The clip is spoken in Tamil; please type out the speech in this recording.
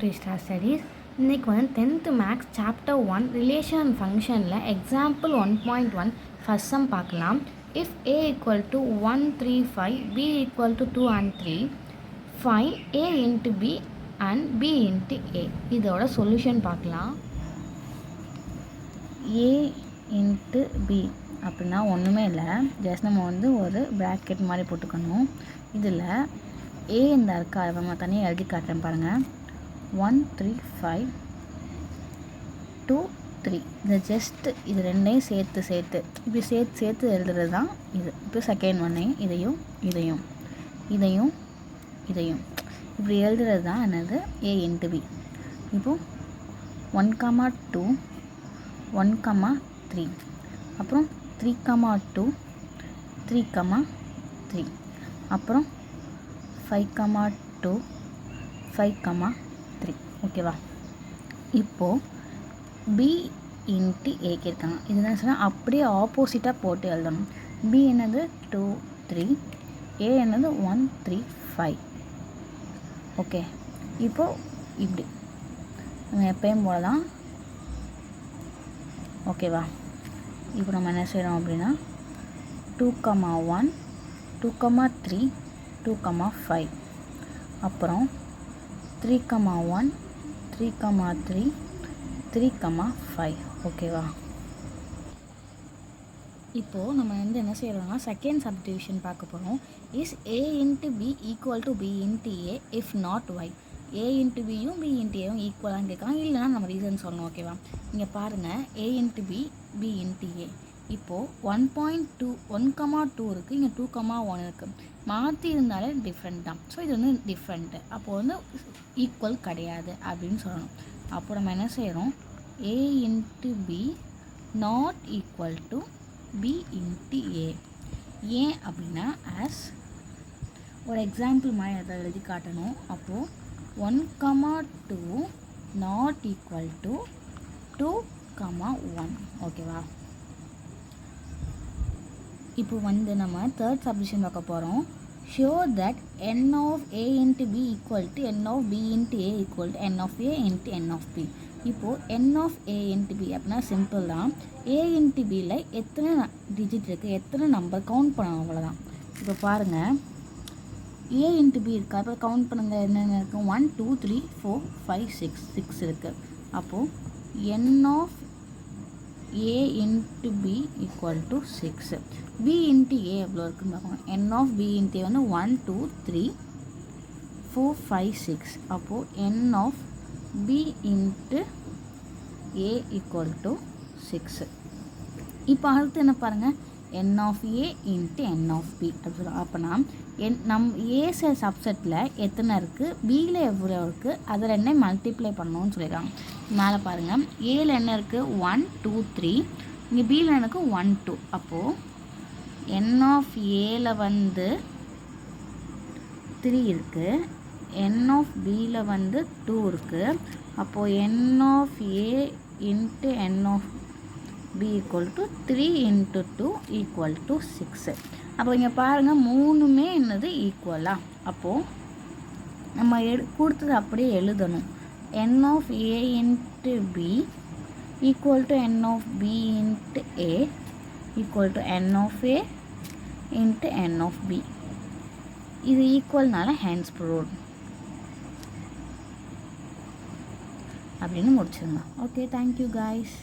To star studies. இன்றைக்கி வந்து 10th மேக்ஸ் சாப்டர் 1 ரிலேஷன் ஃபங்க்ஷனில் எக்ஸாம்பிள் 1.1 ஃபர்ஸ்ட் சம் பார்க்கலாம். If a equal to 1 3 5 b equal to 2 and 3 fine a into b and b into a. இதோட சொல்யூஷன் பார்க்கலாம். a இன்ட்டு b அப்படின்னா ஒன்றுமே இல்லை, ஜஸ்ட் நம்ம வந்து ஒரு ப்ராக்கெட் மாதிரி போட்டுக்கணும். இதில் a இந்த இருக்கா, அதை நம்ம தனியாக எழுதி காட்டுறேன் பாருங்கள். 1 3 5 2 3 இந்த ஜஸ்ட்டு இது ரெண்டையும் சேர்த்து இப்படி சேர்த்து எழுதுறது தான் இது. இப்போ செகண்ட் ஒன்னையும் இதையும் இப்படி எழுதுறது தான் என்னது a இன்ட்டு b. இப்போது 1 2 1 3 அப்புறம் 3 2 3 3 அப்புறம் 5 2 5 3. ஓகேவா? இப்போது b இன்ட்டு a கேட்காங்க. இது என்ன சொன்னால் அப்படியே ஆப்போசிட்டாக போட்டு எழுதணும். b என்னது 2 3, a என்னது 1 3 5. ஓகே, இப்போது இப்படி நம்ம எப்பயும் போல தான். ஓகேவா? இப்போ நம்ம என்ன செய்கிறோம் அப்படின்னா 2 1 2 3 2 5 அப்புறம் 3 1 3 3 3 5. ஓகேவா? இப்போது நம்ம வந்து என்ன செய்கிறோம்னா செகண்ட் சப்டிவிஷன் பார்க்க போகிறோம். Is a into b equal to b into a if not y. a into பியும் b இன்ட்டு ஏவும் ஈக்குவலான்னு கேட்கலாம். இல்லைனா நம்ம ரீசன் சொல்லணும். ஓகேவா? இங்கே பாருங்கள், a into b b into a. இப்போது 1.2 1 2 இருக்குது, இங்கே 2 1 இருக்குது. மாற்றி இருந்தாலே டிஃப்ரெண்ட் தான். ஸோ இது வந்து டிஃப்ரெண்ட்டு, அப்போது வந்து ஈக்குவல் கிடையாது அப்படின்னு சொல்லணும். அப்போ நம்ம என்ன செய்கிறோம், a into b not equal to b into a. ஏன் அப்படின்னா ஆஸ் ஒரு எக்ஸாம்பிள் மாதிரி அதை எழுதி காட்டணும். அப்போது 1 2 நாட் ஈக்குவல் டு 2 1. ஓகேவா? இப்போ வந்து நம்ம தேர்ட் சப்டிவிஷன் பார்க்க போகிறோம். Show that n of a into b equal to n of b into a equal to n of a into n of b. இப்போது n of a into b அப்படின்னா சிம்பிள் தான். a இன்ட்டு பியில் எத்தனை டிஜிட் இருக்குது, எத்தனை நம்பர் கவுண்ட் பண்ணணும், அவ்வளோதான். இப்போ பாருங்கள், a இன்ட்டு b இருக்கா, அப்போ கவுண்ட் பண்ணுங்கள் என்னென்ன இருக்குது. 1 2 3 4 5 6 இருக்குது. அப்போது n of a into b equal to 6. b into a எவ்வளோ இருக்குன்னு பார்க்கணும். n of b into a வந்து 1 2 3 4 5 6. அப்போது n of b into a equal to 6. இப்போ அடுத்து என்ன பாருங்கள், n of a into n of b அப்படி சொல்லுவோம். அப்போனா ஏ சப்செட்டில் எத்தனை இருக்குது, பியில் எவ்வளோ இருக்குது, அதில் என்ன மல்டிப்ளை பண்ணணும்னு சொல்லிடுறாங்க. மேலே பாருங்கள், ஏல என்ன இருக்குது 1 2 3, இங்கே பியில் எனக்கு 1 2. அப்போது n ஆஃப் ஏல வந்து 3 இருக்குது, n ஆஃப் பியில் வந்து 2 இருக்குது. அப்போது n of a into n of b equal to 3 into 2 equal to 6. அப்போ இங்கே பாருங்கள், மூணுமே என்னது ஈக்குவலாக. அப்போது நம்ம கொடுத்தது அப்படியே எழுதணும். n of a into b equal to n of b into a equal to n of a into n of b. இது ஈக்குவல்னால ஹேண்ட்ஸ் ப்ரூவ்ட் அப்படின்னு முடிச்சிருங்க. Okay, thank you guys.